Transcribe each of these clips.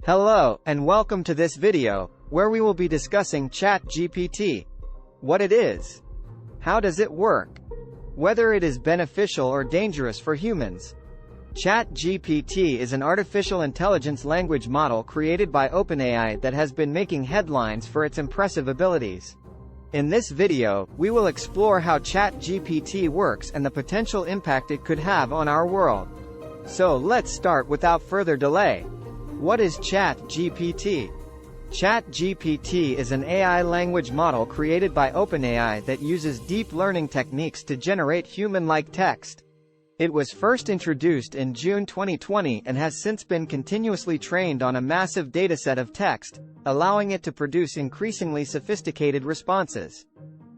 Hello, and welcome to this video, where we will be discussing Chat GPT. What it is. How does it work? Whether it is beneficial or dangerous for humans. Chat GPT is an artificial intelligence language model created by OpenAI that has been making headlines for its impressive abilities. In this video, we will explore how Chat GPT works and the potential impact it could have on our world. So let's start without further delay. What is Chat GPT? Chat GPT is an AI language model created by OpenAI that uses deep learning techniques to generate human-like text. It was first introduced in June 2020 and has since been continuously trained on a massive dataset of text, allowing it to produce increasingly sophisticated responses.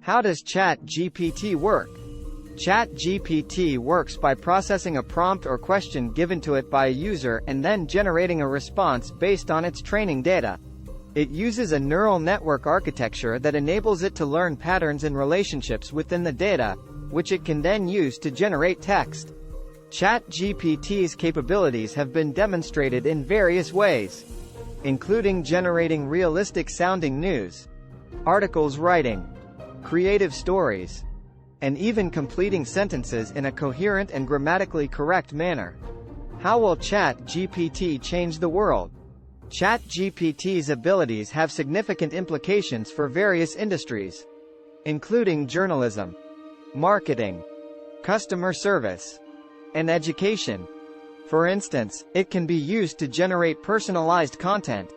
How does Chat GPT work? Chat GPT works by processing a prompt or question given to it by a user and then generating a response based on its training data. It uses a neural network architecture that enables it to learn patterns and relationships within the data, which it can then use to generate text. Chat GPT's capabilities have been demonstrated in various ways, including generating realistic-sounding news, articles writing, creative stories, and even completing sentences in a coherent and grammatically correct manner. How will Chat GPT change the world? Chat GPT's abilities have significant implications for various industries, including journalism, marketing, customer service, and education. For instance, it can be used to generate personalized content,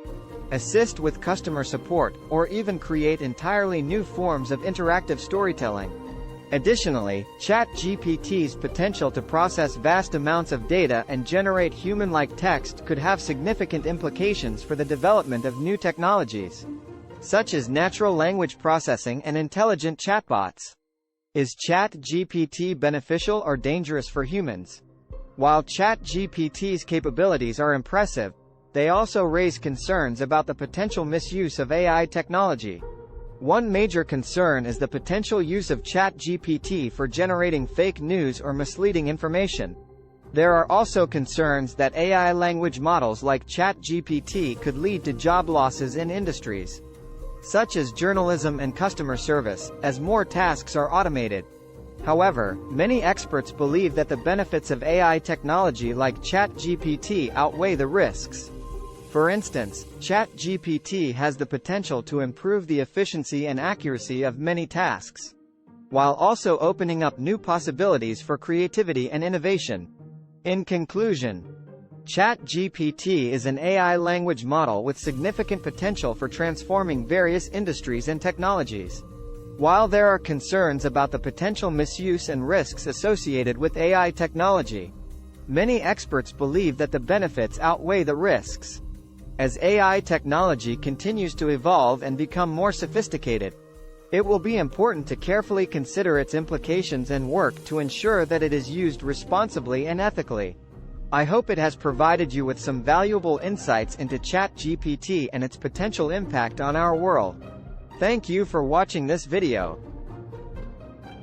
assist with customer support, or even create entirely new forms of interactive storytelling. Additionally, Chat GPT's potential to process vast amounts of data and generate human-like text could have significant implications for the development of new technologies, such as natural language processing and intelligent chatbots. Is Chat GPT beneficial or dangerous for humans? While Chat GPT's capabilities are impressive, they also raise concerns about the potential misuse of AI technology. One major concern is the potential use of Chat GPT for generating fake news or misleading information. There are also concerns that AI language models like Chat GPT could lead to job losses in industries, such as journalism and customer service, as more tasks are automated. However, many experts believe that the benefits of AI technology like Chat GPT outweigh the risks. For instance, Chat GPT has the potential to improve the efficiency and accuracy of many tasks, while also opening up new possibilities for creativity and innovation. In conclusion, Chat GPT is an AI language model with significant potential for transforming various industries and technologies. While there are concerns about the potential misuse and risks associated with AI technology, many experts believe that the benefits outweigh the risks. As AI technology continues to evolve and become more sophisticated, it will be important to carefully consider its implications and work to ensure that it is used responsibly and ethically. I hope it has provided you with some valuable insights into Chat GPT and its potential impact on our world. Thank you for watching this video.